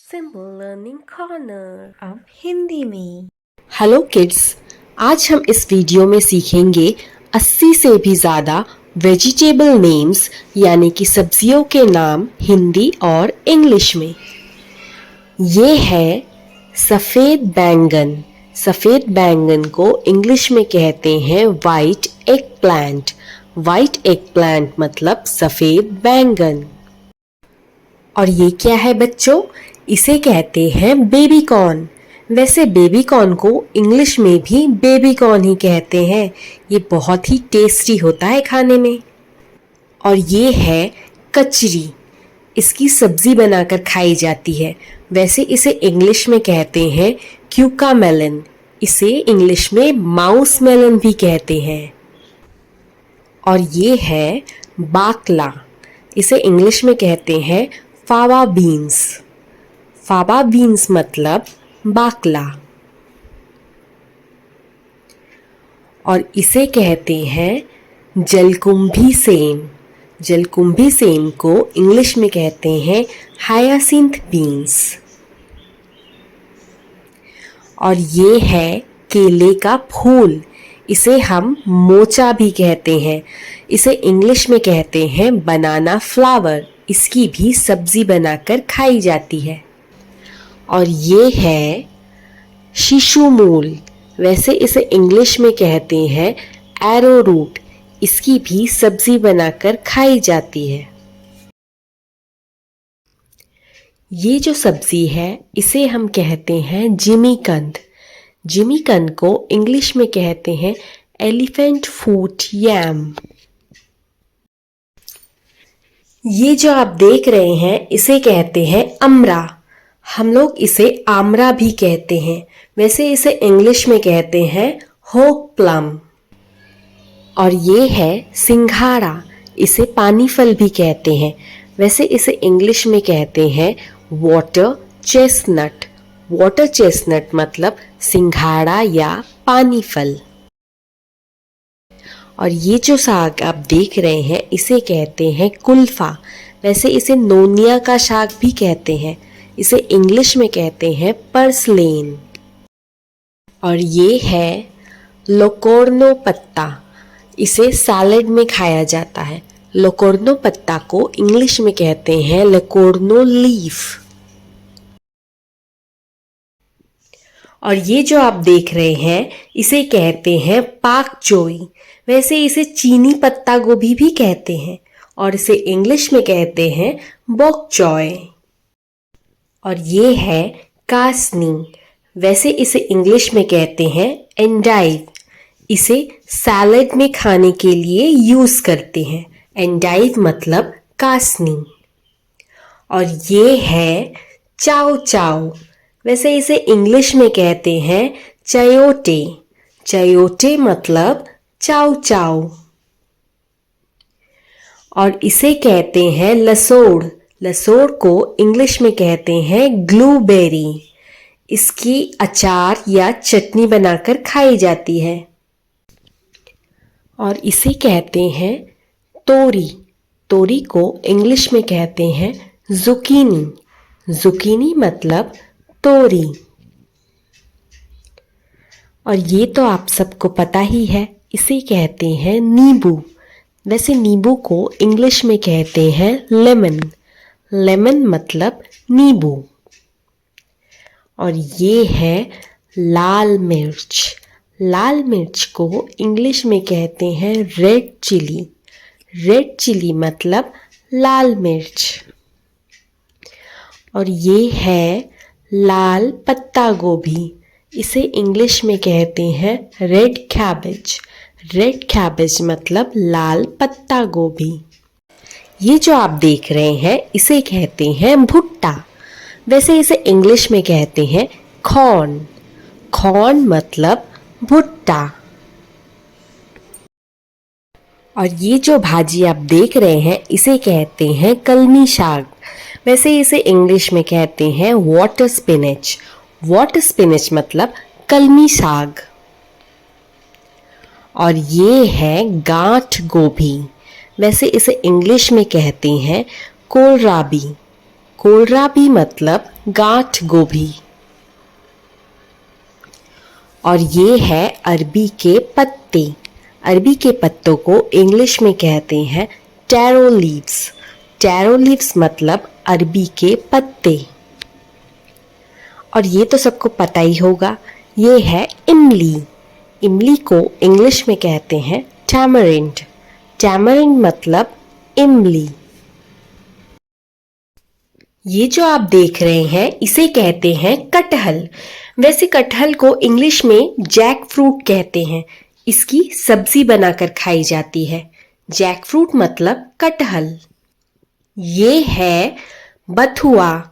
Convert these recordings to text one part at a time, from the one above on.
Simple learning corner. अब हिंदी में। Hello kids, आज हम इस वीडियो में सीखेंगे 80 से भी ज़्यादा वेजिटेबल नेम्स यानी कि सब्जियों के नाम हिंदी और इंग्लिश में। ये है सफ़ेद बैंगन। सफ़ेद बैंगन को इंग्लिश में कहते हैं white egg plant. White egg plant मतलब सफ़ेद बैंगन। और ये क्या है बच्चों? इसे कहते हैं बेबी कॉर्न। वैसे बेबी कॉर्न को इंग्लिश में भी बेबी कॉर्न ही कहते हैं। ये बहुत ही टेस्टी होता है खाने में। और ये है कचरी। इसकी सब्जी बनाकर खाई जाती है। वैसे इसे इंग्लिश में कहते हैं क्यूकामेलन। इसे इंग्लिश में माउस मेलन भी कहते हैं। और ये है बाकला। इसे इंग्लिश में कहते हैं फावा बीन्स। फावा बीन्स मतलब बाकला। और इसे कहते हैं जलकुंभी सेम। जलकुंभी सेम को इंग्लिश में कहते हैं हायासिंथ बीन्स। और ये है केले का फूल। इसे हम मोचा भी कहते हैं। इसे इंग्लिश में कहते हैं बनाना फ्लावर। इसकी भी सब्जी बनाकर खाई जाती है। और ये है शिशु मूल। वैसे इसे इंग्लिश में कहते हैं एरो रूट। इसकी भी सब्जी बनाकर खाई जाती है। ये जो सब्जी है इसे हम कहते हैं जिमीकंद। जिमीकंद को इंग्लिश में कहते हैं एलिफेंट फूट यैम। ये जो आप देख रहे हैं इसे कहते हैं अमरा। हम लोग इसे आमरा भी कहते हैं। वैसे इसे इंग्लिश में कहते हैं होक प्लम। और ये है सिंघाड़ा। इसे पानी फल भी कहते हैं। वैसे इसे इंग्लिश में कहते हैं वाटर चेस्टनट। वाटर चेस्टनट मतलब सिंघाड़ा या पानी फल। और ये जो साग आप देख रहे हैं इसे कहते हैं कुल्फा। वैसे इसे नोनिया का साग भी कहते हैं। इसे इंग्लिश में कहते हैं पर्सलेन। और ये है लोकोर्नो पत्ता। इसे सैलेड में खाया जाता है। लोकोर्नो पत्ता को इंग्लिश में कहते हैं लोकोर्नो लीफ। और ये जो आप देख रहे हैं इसे कहते हैं पाक चोई। वैसे इसे चीनी पत्ता गोभी भी कहते हैं और इसे इंग्लिश में कहते हैं बॉक चॉय। और ये है कासनी। वैसे इसे इंग्लिश में कहते हैं एंडाइव। इसे सैलेड में खाने के लिए यूज करते हैं। एंडाइव मतलब कासनी। और ये है चाओ चाओ। वैसे इसे इंग्लिश में कहते हैं चयोटे। चयोटे मतलब चाओ चाओ। और इसे कहते हैं लसोड़। लसोड़ को इंग्लिश में कहते हैं ग्लूबेरी। इसकी अचार या चटनी बनाकर खाई जाती है। और इसे कहते हैं तोरी। तोरी को इंग्लिश में कहते हैं जुकीनी। जुकीनी मतलब तोरी। और ये तो आप सबको पता ही है, इसे कहते हैं नींबू। वैसे नींबू को इंग्लिश में कहते हैं लेमन। लेमन मतलब नींबू। और ये है लाल मिर्च। लाल मिर्च को इंग्लिश में कहते हैं रेड चिली। रेड चिली मतलब लाल मिर्च। और ये है लाल पत्ता गोभी। इसे इंग्लिश में कहते हैं रेड कैबेज। रेड कैबेज मतलब लाल पत्ता गोभी। ये जो आप देख रहे हैं इसे कहते हैं भुट्टा। वैसे इसे इंग्लिश में कहते हैं कॉर्न। कॉर्न मतलब भुट्टा। और ये जो भाजी आप देख रहे हैं इसे कहते हैं कलमी साग। वैसे इसे इंग्लिश में कहते हैं वाटर स्पिनच। वाटर स्पिनच मतलब कलमी साग। और ये है गांठ गोभी। वैसे इसे इंग्लिश में कहते हैं कोलराबी। कोलराबी मतलब गांठ गोभी। और ये है अरबी के पत्ते। अरबी के पत्तों को इंग्लिश में कहते हैं टैरो लीव्स। टैरो लीव्स मतलब अरबी के पत्ते। और ये तो सबको पता ही होगा, ये है इमली। इमली को इंग्लिश में कहते हैं टैमरिंड। टैमरिंड मतलब इमली। ये जो आप देख रहे हैं इसे कहते हैं कटहल। वैसे कटहल को इंग्लिश में जैक फ्रूट कहते हैं। इसकी सब्जी बनाकर खाई जाती है। जैक फ्रूट मतलब कटहल। ये है बथुआ।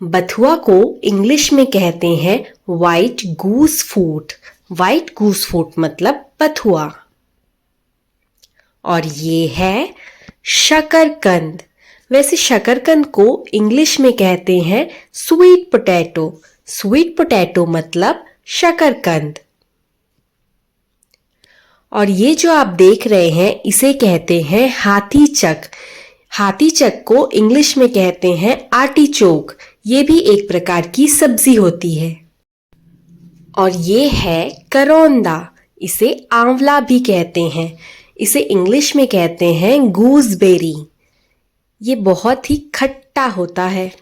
बथुआ को इंग्लिश में कहते हैं व्हाइट गूस फूट। व्हाइट गूस फूट मतलब बथुआ। और ये है शकरकंद। वैसे शकरकंद को इंग्लिश में कहते हैं स्वीट पोटैटो। स्वीट पोटैटो मतलब शकरकंद। और ये जो आप देख रहे हैं इसे कहते हैं हाथी चक। हाथी चक को इंग्लिश में कहते हैं आर्टिचोक। ये भी एक प्रकार की सब्जी होती है। और ये है करौंदा। इसे आंवला भी कहते हैं। इसे इंग्लिश में कहते हैं गूसबेरी। ये बहुत ही खट्टा होता है।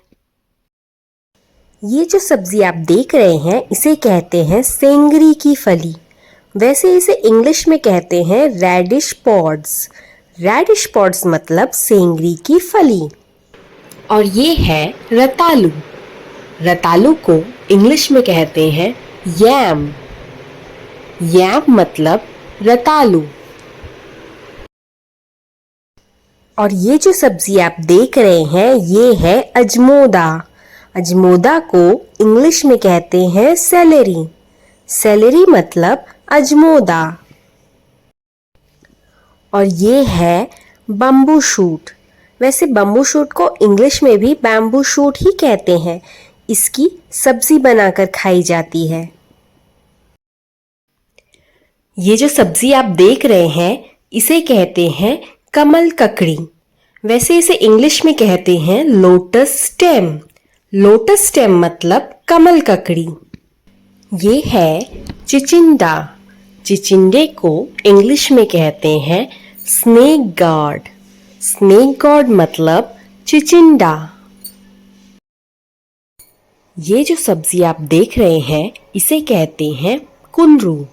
ये जो सब्जी आप देख रहे हैं इसे कहते हैं सेंगरी की फली। वैसे इसे इंग्लिश में कहते हैं रेडिश पॉड्स। रेडिश पॉड्स मतलब सेंगरी की फली। और ये है रतालू। रतालू को इंग्लिश में कहते हैं यैम। यैम मतलब रतालू। और ये जो सब्जी आप देख रहे हैं ये है अजमोदा। अजमोदा को इंग्लिश में कहते हैं सेलेरी। सेलेरी मतलब अजमोदा। और ये है बम्बू शूट। वैसे बम्बू शूट को इंग्लिश में भी बैम्बू शूट ही कहते हैं। इसकी सब्जी बनाकर खाई जाती है। ये जो सब्जी आप देख रहे हैं इसे कहते हैं कमल ककड़ी। वैसे इसे इंग्लिश में कहते हैं लोटस स्टेम। लोटस स्टेम मतलब कमल ककड़ी। ये है चिचिंडा। चिचिंडे को इंग्लिश में कहते हैं स्नेक गार्ड। स्नेक गार्ड मतलब चिचिंडा। ये जो सब्जी आप देख रहे हैं इसे कहते हैं कुंदरू।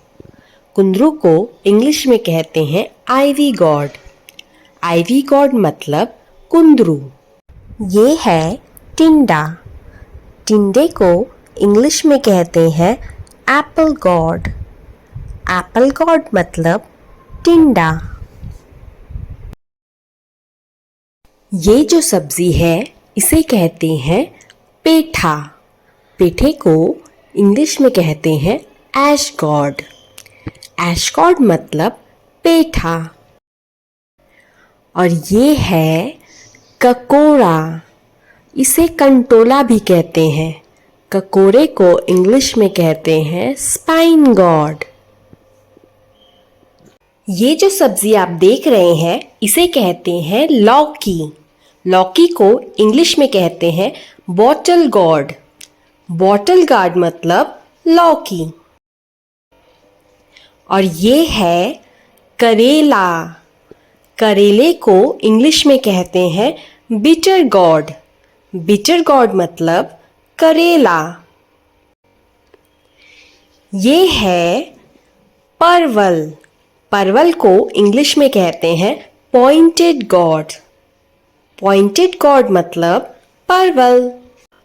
कुंदरू को इंग्लिश में कहते हैं आइवी गॉड। आइवी गॉड मतलब कुंदरू। ये है टिंडा। टिंडे को इंग्लिश में कहते हैं एप्पल गॉड। एप्पल गॉड मतलब टिंडा। ये जो सब्जी है इसे कहते हैं पेठा। पेठे को इंग्लिश में कहते हैं ऐश गॉड। ऐश गॉड मतलब पेठा। और ये है ककोड़ा। इसे कंटोला भी कहते हैं। ककोड़े को इंग्लिश में कहते हैं स्पाइन गॉड। ये जो सब्जी आप देख रहे हैं इसे कहते हैं लौकी। लौकी को इंग्लिश में कहते हैं बॉटल गॉड। बॉटल गार्ड मतलब लौकी। और ये है करेला। करेले को इंग्लिश में कहते हैं बिटर गॉड। बिटर गॉड मतलब करेला। ये है परवल। परवल को इंग्लिश में कहते हैं पॉइंटेड गॉड। पॉइंटेड गॉड मतलब परवल।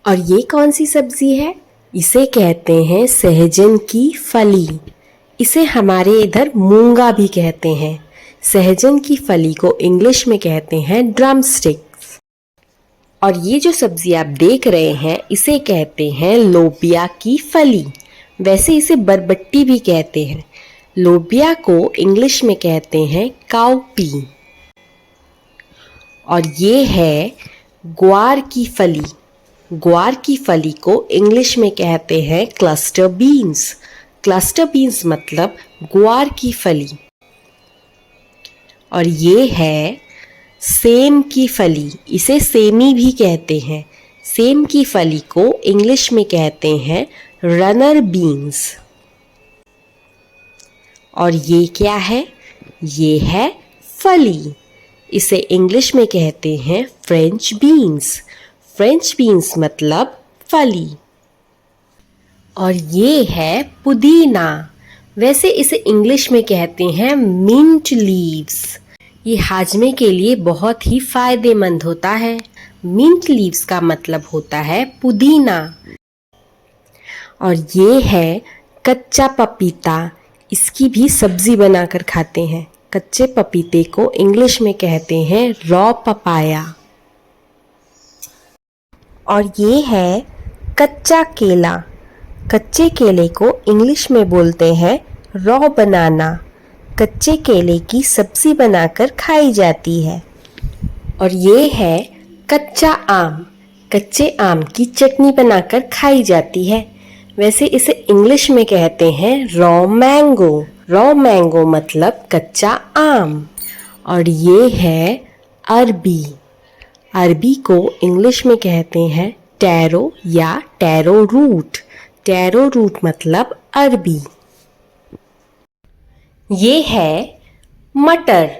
और ये कौन सी सब्जी है? इसे कहते हैं सहजन की फली। इसे हमारे इधर मूंगा भी कहते हैं। सहजन की फली को इंग्लिश में कहते हैं ड्रम स्टिक्स। और ये जो सब्जी आप देख रहे हैं इसे कहते हैं लोबिया की फली। वैसे इसे बरबट्टी भी कहते हैं। लोबिया को इंग्लिश में कहते हैं काउपी। और ये है ग्वार की फली। ग्वार की फली को इंग्लिश में कहते हैं क्लस्टर बीन्स। क्लस्टर बीन्स मतलब ग्वार की फली। और ये है सेम की फली। इसे सेमी भी कहते हैं। सेम की फली को इंग्लिश में कहते हैं रनर बीन्स। और ये क्या है? ये है फली। इसे इंग्लिश में कहते हैं फ्रेंच बीन्स। फ्रेंच बीन्स मतलब फली। और ये है पुदीना। वैसे इसे इंग्लिश में कहते हैं मिंट लीव्स। ये हाजमे के लिए बहुत ही फायदेमंद होता है। मिंट लीव्स का मतलब होता है पुदीना। और ये है कच्चा पपीता। इसकी भी सब्जी बनाकर खाते हैं। कच्चे पपीते को इंग्लिश में कहते हैं रॉ पपाया। और ये है कच्चा केला। कच्चे केले को इंग्लिश में बोलते हैं रॉ बनाना। कच्चे केले की सब्जी बनाकर खाई जाती है। और ये है कच्चा आम। कच्चे आम की चटनी बनाकर खाई जाती है। वैसे इसे इंग्लिश में कहते हैं रॉ मैंगो। रॉ मैंगो मतलब कच्चा आम। और ये है अरबी। अरबी को इंग्लिश में कहते हैं टैरो या टैरो रूट। टैरो रूट मतलब अरबी। ये है मटर।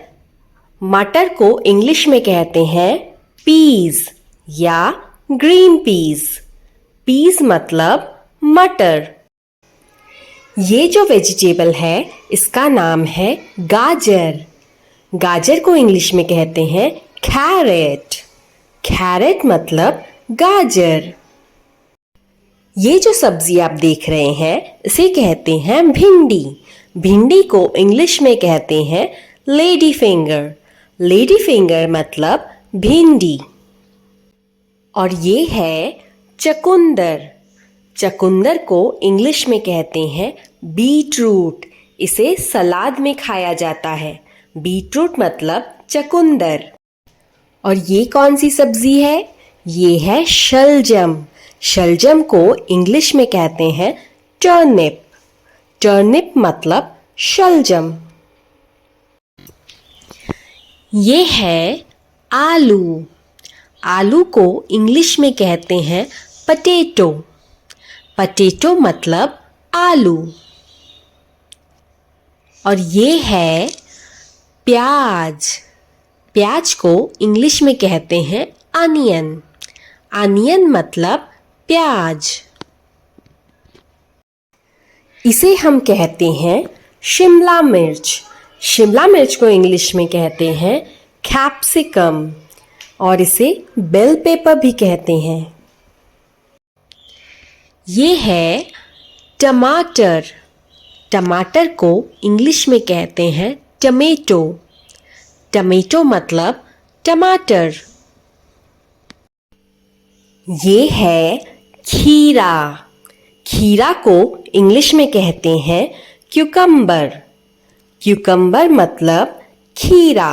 मटर को इंग्लिश में कहते हैं पीज या ग्रीन पीज। पीज मतलब मटर। ये जो वेजिटेबल है इसका नाम है गाजर। गाजर को इंग्लिश में कहते हैं कैरेट। कैरेट मतलब गाजर। ये जो सब्जी आप देख रहे हैं इसे कहते हैं भिंडी। भिंडी को इंग्लिश में कहते हैं लेडी फिंगर। लेडी फिंगर मतलब भिंडी। और ये है चकुंदर। चकुंदर को इंग्लिश में कहते हैं बीट रूट। इसे सलाद में खाया जाता है। बीट रूट मतलब चकुंदर। और ये कौन सी सब्जी है? ये है शलजम। शलजम को इंग्लिश में कहते हैं टर्निप। टर्निप मतलब शलजम। ये है आलू। आलू को इंग्लिश में कहते हैं पटेटो। पटेटो मतलब आलू। और ये है प्याज। प्याज को इंग्लिश में कहते हैं अनियन। अनियन मतलब प्याज। इसे हम कहते हैं शिमला मिर्च। शिमला मिर्च को इंग्लिश में कहते हैं कैप्सिकम। और इसे बेल पेपर भी कहते हैं। ये है टमाटर। टमाटर को इंग्लिश में कहते हैं टमेटो। टमेटो मतलब टमाटर। ये है खीरा। खीरा को इंग्लिश में कहते हैं क्यूकम्बर। क्यूकम्बर मतलब खीरा।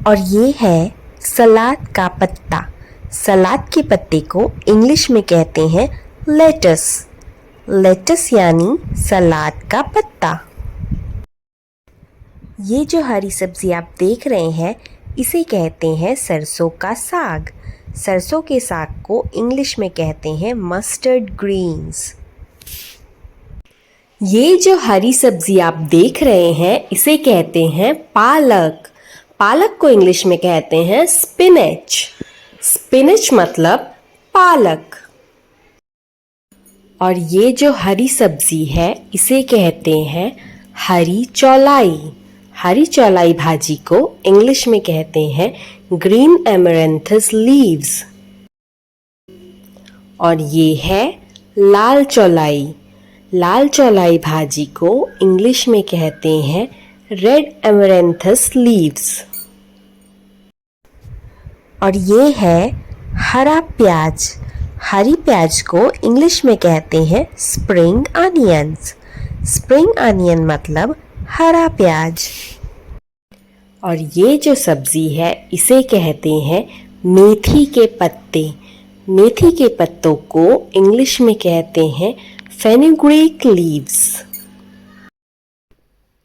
और ये है सलाद का पत्ता। सलाद के पत्ते को इंग्लिश में कहते हैं लेटस। लेटस यानी सलाद का पत्ता। ये जो हरी सब्जी आप देख रहे हैं इसे कहते हैं सरसों का साग। सरसों के साग को इंग्लिश में कहते हैं मस्टर्ड ग्रीन्स। ये जो हरी सब्जी आप देख रहे हैं इसे कहते हैं पालक। पालक को इंग्लिश में कहते हैं स्पिनच। स्पिनच मतलब पालक। और ये जो हरी सब्जी है इसे कहते हैं हरी चौलाई। हरी चौलाई भाजी को इंग्लिश में कहते हैं ग्रीन एमरैंथस लीव्स। और ये है लाल चौलाई। लाल चौलाई भाजी को इंग्लिश में कहते हैं रेड एमरैंथस लीव्स। और ये है हरा प्याज। हरी प्याज को इंग्लिश में कहते हैं स्प्रिंग अनियंस। स्प्रिंग अनियन मतलब हरा प्याज। और ये जो सब्जी है इसे कहते हैं मेथी के पत्ते। मेथी के पत्तों को इंग्लिश में कहते हैं फेनुग्रीक लीव्स।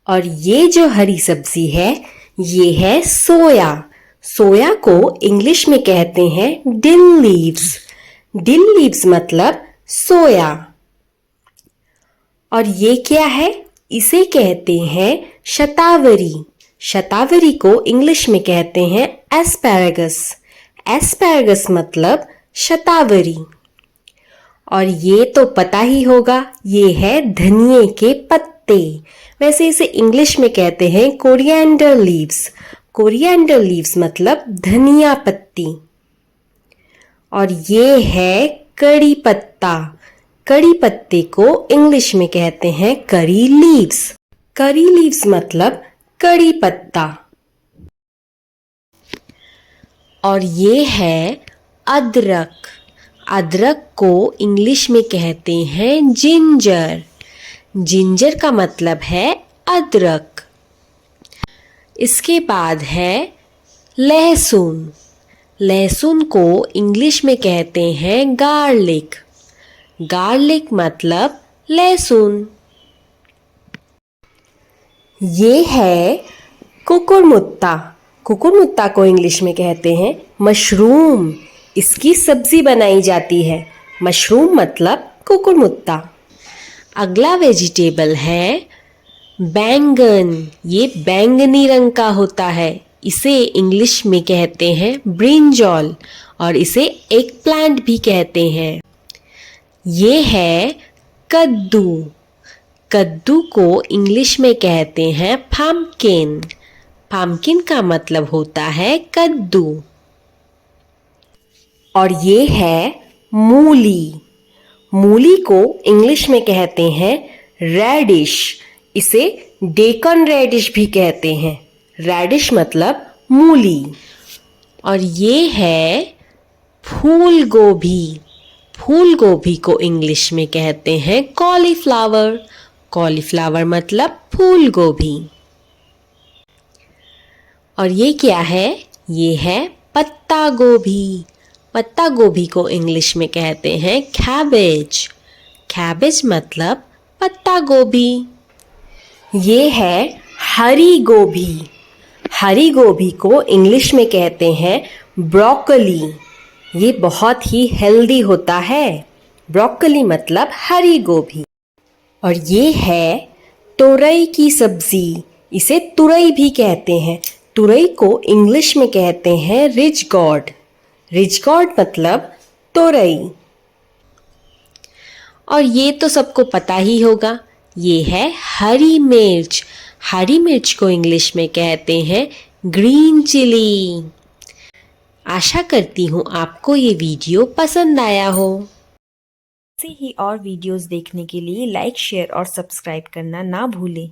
और ये जो हरी सब्जी है ये है सोया। सोया को इंग्लिश में कहते हैं डिल लीव्स। डिल लीव्स मतलब सोया। और ये क्या है? इसे कहते हैं शतावरी। शतावरी को इंग्लिश में कहते हैं एस्पैरागस। एस्पैरागस मतलब शतावरी। और ये तो पता ही होगा, ये है धनिए के पत्ते। वैसे इसे इंग्लिश में कहते हैं कोरिएंडर लीव्स। कोरिएंडर लीव्स मतलब धनिया पत्ती। और ये है कड़ी पत्ता। कड़ी पत्ते को इंग्लिश में कहते हैं करी लीव्स। करी लीव्स मतलब कड़ी पत्ता। और ये है अदरक। अदरक को इंग्लिश में कहते हैं जिंजर। जिंजर का मतलब है अदरक। इसके बाद है लहसुन। लहसुन को इंग्लिश में कहते हैं गार्लिक। गार्लिक मतलब लहसुन। ये है कुकुरमुत्ता। कुकुरमुत्ता को इंग्लिश में कहते हैं मशरूम। इसकी सब्जी बनाई जाती है। मशरूम मतलब कुकुरमुत्ता। अगला वेजिटेबल है बैंगन। ये बैंगनी रंग का होता है। इसे इंग्लिश में कहते हैं ब्रिंजॉल और इसे एग प्लांट भी कहते हैं। ये है कद्दू। कद्दू को इंग्लिश में कहते हैं पम्पकिन। पम्पकिन का मतलब होता है कद्दू। और ये है मूली। मूली को इंग्लिश में कहते हैं रेडिश। इसे डेकन रेडिश भी कहते हैं। रेडिश मतलब मूली। और ये है फूल गोभी। फूल गोभी को इंग्लिश में कहते हैं कॉलीफ्लावर। कॉलीफ्लावर मतलब फूल गोभी। और ये क्या है? ये है पत्ता गोभी। पत्ता गोभी को इंग्लिश में कहते हैं कैबेज। कैबेज मतलब पत्ता गोभी। ये है हरी गोभी। हरी गोभी को इंग्लिश में कहते हैं ब्रोकली। ये बहुत ही हेल्दी होता है। ब्रोकली मतलब हरी गोभी। और ये है तुरई की सब्जी। इसे तुरई भी कहते हैं। तुरई को इंग्लिश में कहते हैं रिज गॉड। रिज गॉड मतलब तुरई। और ये तो सबको पता ही होगा, ये है हरी मिर्च। हरी मिर्च को इंग्लिश में कहते हैं ग्रीन चिली। आशा करती हूँ आपको ये वीडियो पसंद आया हो। ऐसे ही और वीडियोस देखने के लिए लाइक, शेयर और सब्सक्राइब करना ना भूलें।